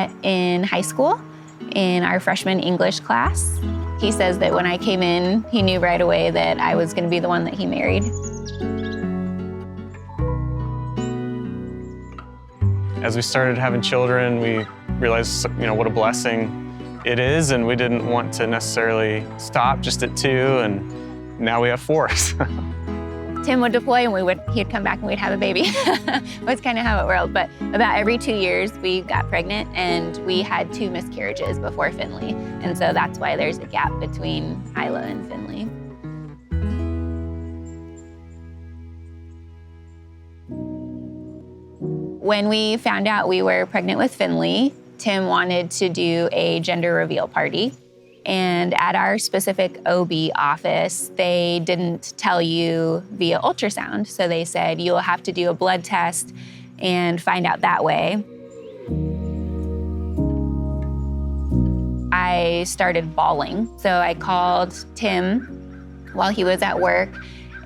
met in high school in our freshman English class. He says that when I came in, he knew right away that I was going to be the one that he married. As we started having children, we realized, what a blessing it is, and we didn't want to necessarily stop just at 2, and now we have 4. Tim would deploy and he'd come back and we'd have a baby. That's kind of how it rolled. But about every 2 years, we got pregnant, and we had 2 miscarriages before Finley. And so that's why there's a gap between Isla and Finley. When we found out we were pregnant with Finley, Tim wanted to do a gender reveal party. And at our specific OB office, they didn't tell you via ultrasound. So they said, you'll have to do a blood test and find out that way. I started bawling. So I called Tim while he was at work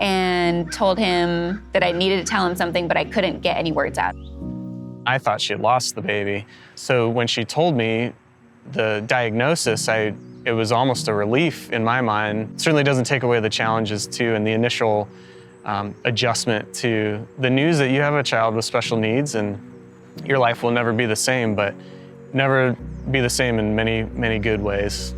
and told him that I needed to tell him something, but I couldn't get any words out. I thought she had lost the baby. So when she told me the diagnosis, it was almost a relief in my mind. It certainly doesn't take away the challenges too, and the initial adjustment to the news that you have a child with special needs, and your life will never be the same, but never be the same in many, many good ways.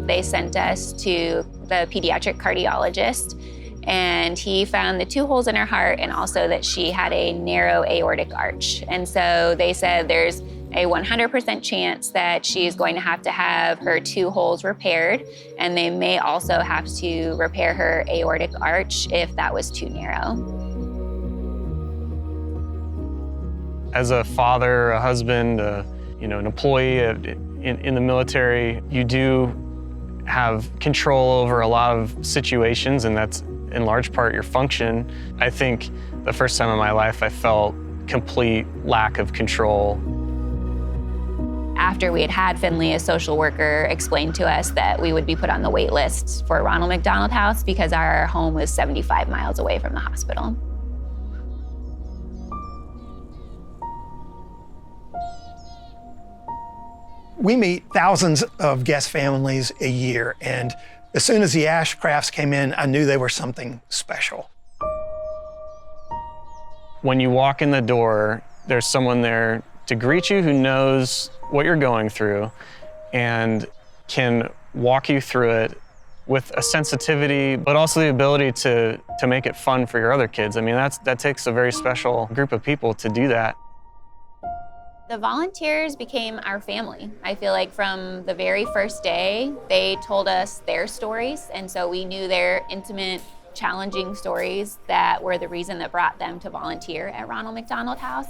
They sent us to the pediatric cardiologist, and he found the 2 holes in her heart and also that she had a narrow aortic arch. And so they said there's a 100% chance that she's going to have her 2 holes repaired, and they may also have to repair her aortic arch if that was too narrow. As a father, a husband, an employee in the military, you do have control over a lot of situations, and that's in large part your function. I think the first time in my life I felt complete lack of control. After we had Finley, a social worker explained to us that we would be put on the wait list for Ronald McDonald House because our home was 75 miles away from the hospital. We meet thousands of guest families a year, and as soon as the Ashcrafts came in, I knew they were something special. When you walk in the door, there's someone there to greet you who knows what you're going through and can walk you through it with a sensitivity, but also the ability to make it fun for your other kids. I mean, that takes a very special group of people to do that. The volunteers became our family. I feel like from the very first day, they told us their stories, and so we knew their intimate, challenging stories that were the reason that brought them to volunteer at Ronald McDonald House.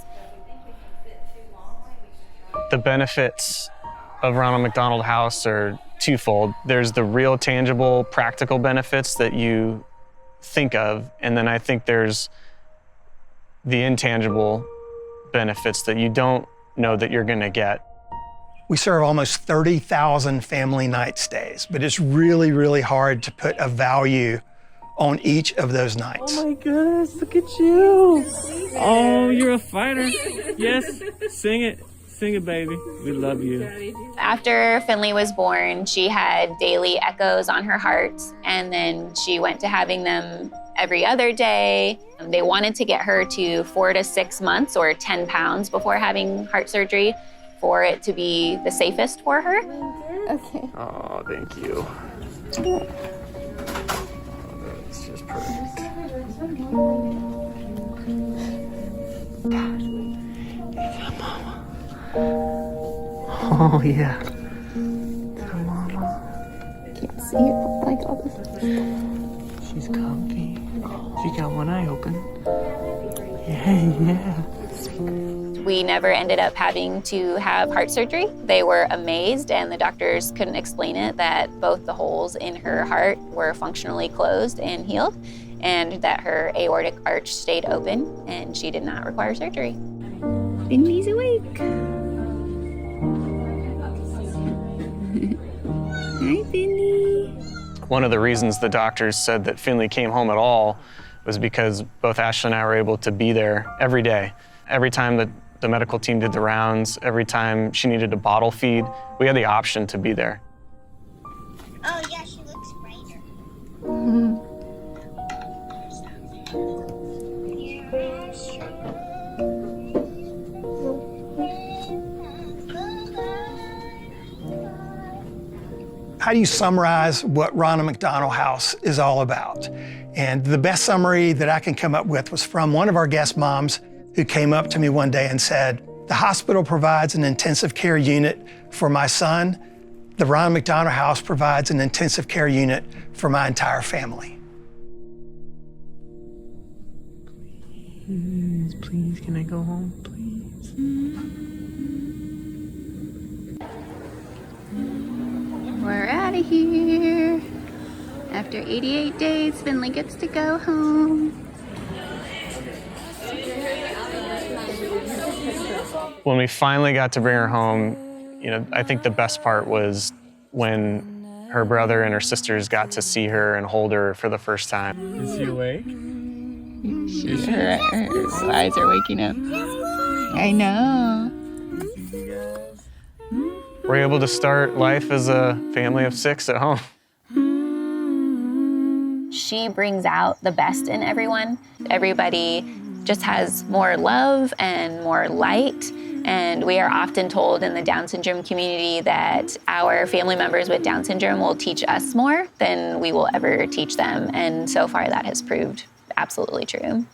The benefits of Ronald McDonald House are twofold. There's the real, tangible, practical benefits that you think of, and then I think there's the intangible benefits that you don't know that you're gonna get. We serve almost 30,000 family night stays, but it's really, really hard to put a value on each of those nights. Oh my goodness, look at you. Oh, you're a fighter. Yes, sing it. Sing it, baby. We love you. After Finley was born, she had daily echoes on her heart, and then she went to having them every other day. They wanted to get her to 4 to 6 months or 10 pounds before having heart surgery for it to be the safest for her. Okay. Oh, thank you. That's just perfect. Mama. Oh, yeah. To Mama. Can't see it like all this. She's comfy. She got one eye open. Yeah. We never ended up having to have heart surgery. They were amazed, and the doctors couldn't explain it, that both the holes in her heart were functionally closed and healed, and that her aortic arch stayed open, and she did not require surgery. Finley's awake. Hi, Finley. One of the reasons the doctors said that Finley came home at all was because both Ashley and I were able to be there every day. Every time that the medical team did the rounds, every time she needed a bottle feed, we had the option to be there. Oh yeah, she looks brighter. How do you summarize what Ronald McDonald House is all about? And the best summary that I can come up with was from one of our guest moms who came up to me one day and said, "The hospital provides an intensive care unit for my son. The Ronald McDonald House provides an intensive care unit for my entire family." Please, can I go home, please? We're out of here. After 88 days, Finley gets to go home. When we finally got to bring her home, I think the best part was when her brother and her sisters got to see her and hold her for the first time. Is she awake? Her eyes are waking up. I know. We're able to start life as a family of 6 at home. She brings out the best in everyone. Everybody just has more love and more light. And we are often told in the Down syndrome community that our family members with Down syndrome will teach us more than we will ever teach them. And so far that has proved absolutely true.